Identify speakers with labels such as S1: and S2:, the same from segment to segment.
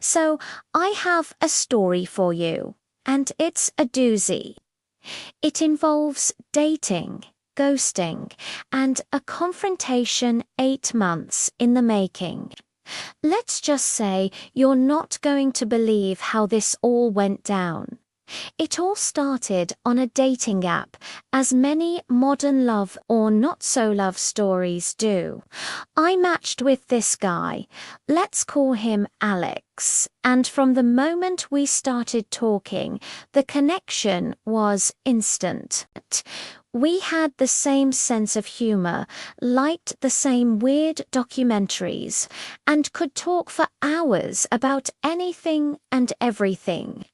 S1: So, I have a story for you, and it's a doozy. It involves dating, ghosting, and a confrontation 8 months in the making. Let's just say you're not going to believe how this all went down. It all started on a dating app, as many modern love or not-so-love stories do. I matched with this guy, let's call him Alex, and from the moment we started talking, the connection was instant. We had the same sense of humor, liked the same weird documentaries, and could talk for hours about anything and everything.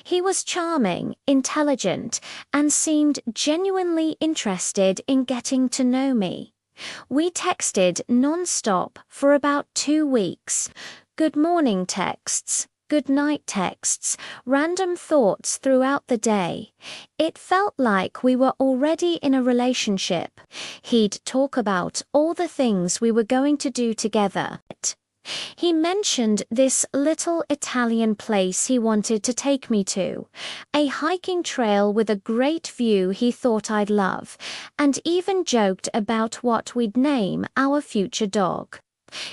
S1: He was charming, intelligent, and seemed genuinely interested in getting to know me. We texted non-stop for about 2 weeks. Good morning texts, good night texts, random thoughts throughout the day. It felt like we were already in a relationship. He'd talk about all the things we were going to do together. He mentioned this little Italian place he wanted to take me to, a hiking trail with a great view he thought I'd love, and even joked about what we'd name our future dog.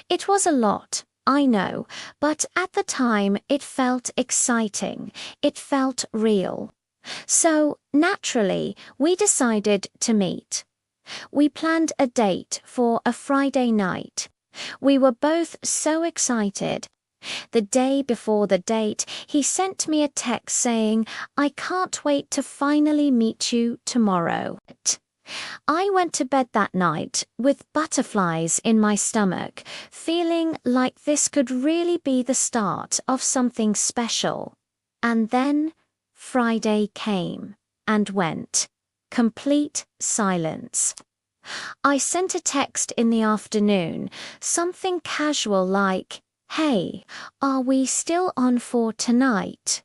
S1: It was a lot, I know, but at the time it felt exciting, it felt real. So, naturally, we decided to meet. We planned a date for a Friday night. We were both so excited. The day before the date, he sent me a text saying, "I can't wait to finally meet you tomorrow." I went to bed that night with butterflies in my stomach, feeling like this could really be the start of something special. And then Friday came and went. Complete silence. I sent a text in the afternoon, something casual like, "Hey, are we still on for tonight?"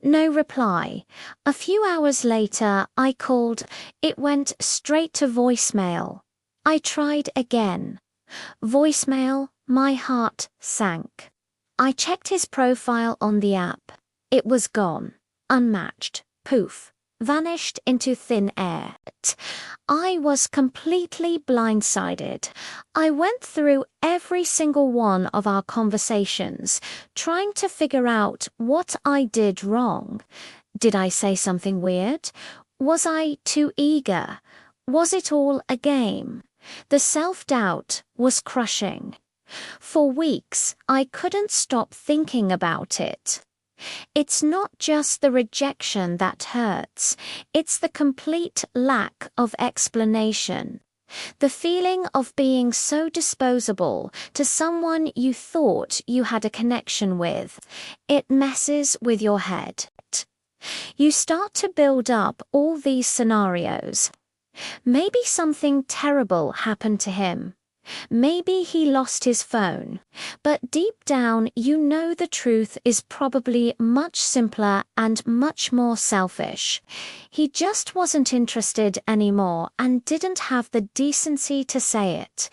S1: No reply. A few hours later, I called. It went straight to voicemail. I tried again. Voicemail, my heart sank. I checked his profile on the app. It was gone. Unmatched. Poof. Vanished into thin air. I was completely blindsided. I went through every single one of our conversations, trying to figure out what I did wrong. Did I say something weird? Was I too eager? Was it all a game? The self-doubt was crushing. For weeks, I couldn't stop thinking about it. It's not just the rejection that hurts, it's the complete lack of explanation. The feeling of being so disposable to someone you thought you had a connection with, it messes with your head. You start to build up all these scenarios. Maybe something terrible happened to him. Maybe he lost his phone, but deep down you know the truth is probably much simpler and much more selfish. He just wasn't interested anymore and didn't have the decency to say it.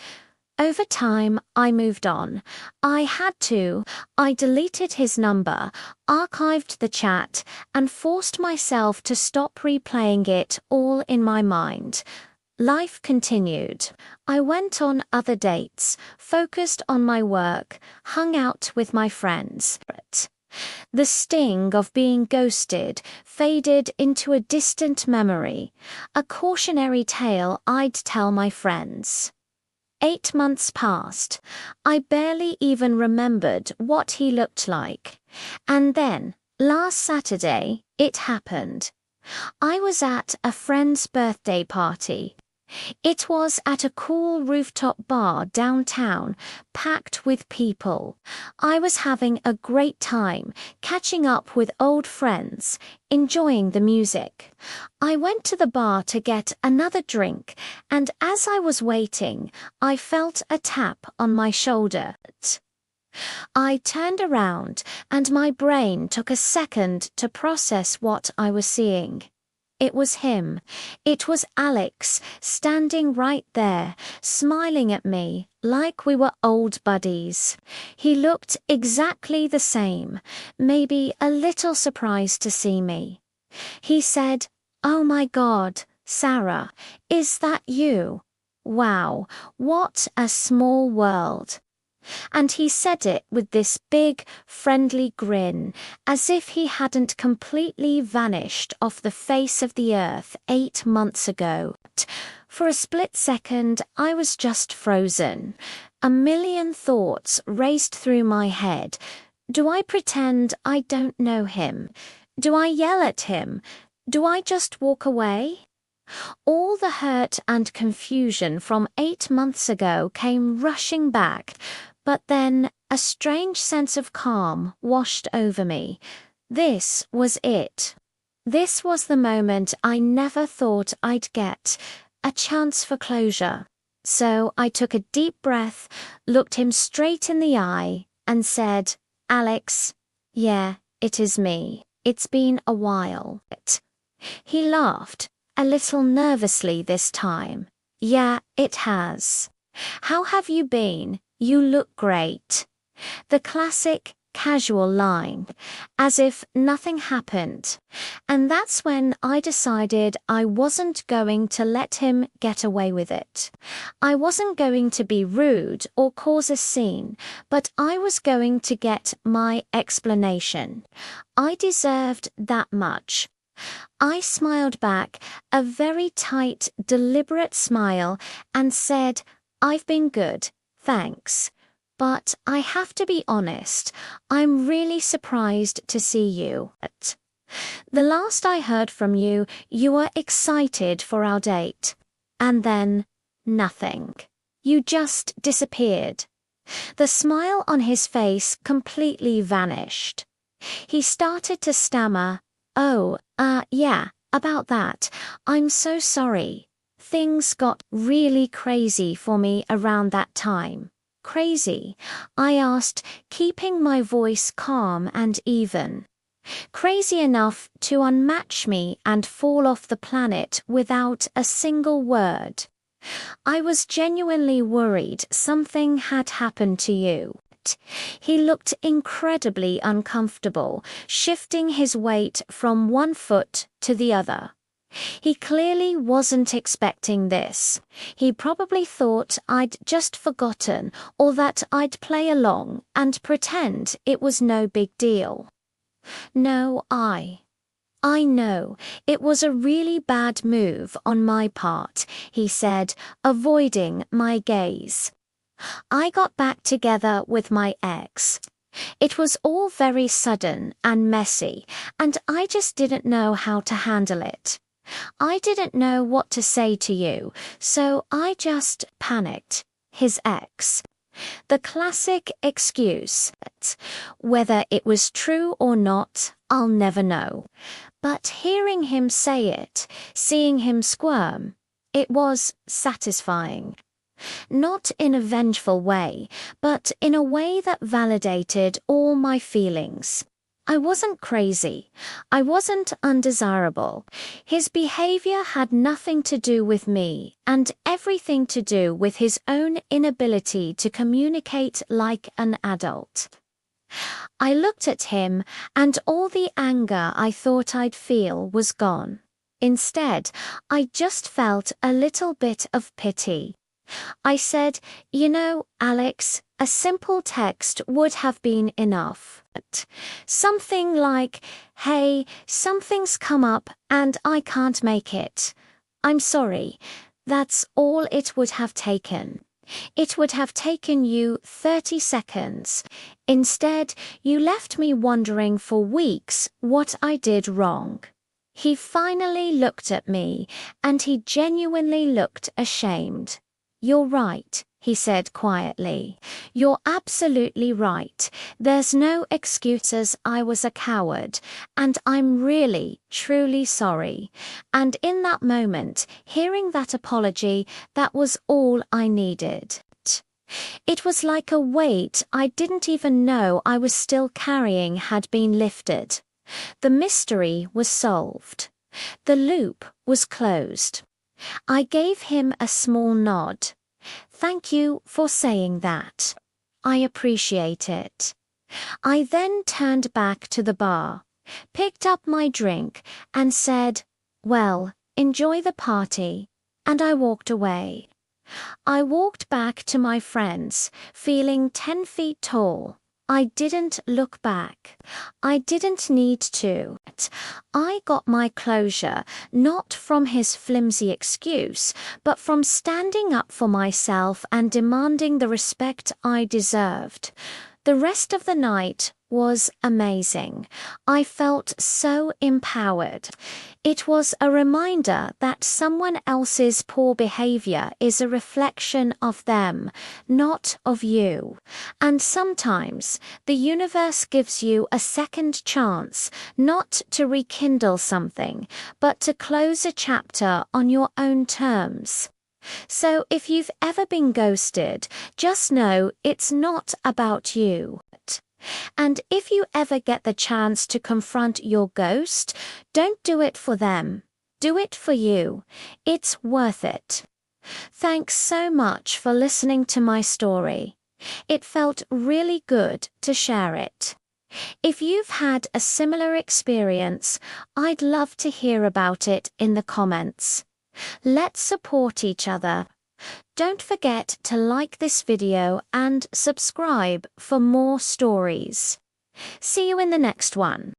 S1: Over time, I moved on. I had to. I deleted his number, archived the chat, and forced myself to stop replaying it all in my mind. Life continued. I went on other dates, focused on my work, hung out with my friends. The sting of being ghosted faded into a distant memory, a cautionary tale I'd tell my friends. 8 months passed. I barely even remembered what he looked like. And then, last Saturday, it happened. I was at a friend's birthday party. It was at a cool rooftop bar downtown, packed with people. I was having a great time, catching up with old friends, enjoying the music. I went to the bar to get another drink, and as I was waiting, I felt a tap on my shoulder. I turned around, and my brain took a second to process what I was seeing. it was him. It was Alex, standing right there, smiling at me, like we were old buddies. He looked exactly the same, maybe a little surprised to see me. He said, "Oh my God, Sarah, is that you? Wow, what a small world." And he said it with this big, friendly grin, as if he hadn't completely vanished off the face of the earth 8 months ago. For a split second, I was just frozen. A million thoughts raced through my head. Do I pretend I don't know him? Do I yell at him? Do I just walk away? All the hurt and confusion from 8 months ago came rushing back, but then a strange sense of calm washed over me. This was it. This was the moment I never thought I'd get, a chance for closure. So I took a deep breath, looked him straight in the eye, and said, "Alex, yeah, it is me. It's been a while." He laughed, a little nervously this time. "Yeah, it has. How have you been? You look great." The classic, casual line, as if nothing happened. And that's when I decided I wasn't going to let him get away with it. I wasn't going to be rude or cause a scene, but I was going to get my explanation. I deserved that much. I smiled back, a very tight, deliberate smile, and said, "I've been good, thanks. But I have to be honest, I'm really surprised to see you. The last I heard from you, you were excited for our date. And then, nothing. You just disappeared." The smile on his face completely vanished. He started to stammer, "Oh, yeah, about that. I'm so sorry. Things got really crazy for me around that time." "Crazy?" I asked, keeping my voice calm and even. "Crazy enough to unmatch me and fall off the planet without a single word. I was genuinely worried something had happened to you." He looked incredibly uncomfortable, shifting his weight from one foot to the other. He clearly wasn't expecting this. He probably thought I'd just forgotten, or that I'd play along and pretend it was no big deal. "No, I know, it was a really bad move on my part," he said, avoiding my gaze. "I got back together with my ex. It was all very sudden and messy, and I just didn't know how to handle it. I didn't know what to say to you, so I just panicked." His ex. The classic excuse. Whether it was true or not, I'll never know. But hearing him say it, seeing him squirm, it was satisfying. Not in a vengeful way, but in a way that validated all my feelings. I wasn't crazy. I wasn't undesirable. His behavior had nothing to do with me, and everything to do with his own inability to communicate like an adult. I looked at him, and all the anger I thought I'd feel was gone. Instead, I just felt a little bit of pity. I said, "You know, Alex, a simple text would have been enough. Something like, 'Hey, something's come up and I can't make it. I'm sorry.' That's all it would have taken. It would have taken you 30 seconds. Instead, you left me wondering for weeks what I did wrong." He finally looked at me, and he genuinely looked ashamed. "You're right," he said quietly. "You're absolutely right. There's no excuses. I was a coward, and I'm really, truly sorry." And in that moment, hearing that apology, that was all I needed. It was like a weight I didn't even know I was still carrying had been lifted. The mystery was solved. The loop was closed. I gave him a small nod. Thank you for saying that. I appreciate it. I then turned back to the bar, picked up my drink, and said, "Well, enjoy the party," and I walked away. I walked back to my friends, feeling 10 feet tall. I didn't look back. I didn't need to. I got my closure not from his flimsy excuse, but from standing up for myself and demanding the respect I deserved. The rest of the night was amazing. I felt so empowered. It was a reminder that someone else's poor behavior is a reflection of them, not of you. And sometimes the universe gives you a second chance, not to rekindle something, but to close a chapter on your own terms. So if you've ever been ghosted, just know it's not about you. And if you ever get the chance to confront your ghost, don't do it for them. Do it for you. It's worth it. Thanks so much for listening to my story. It felt really good to share it. If you've had a similar experience, I'd love to hear about it in the comments. Let's support each other. Don't forget to like this video and subscribe for more stories. See you in the next one.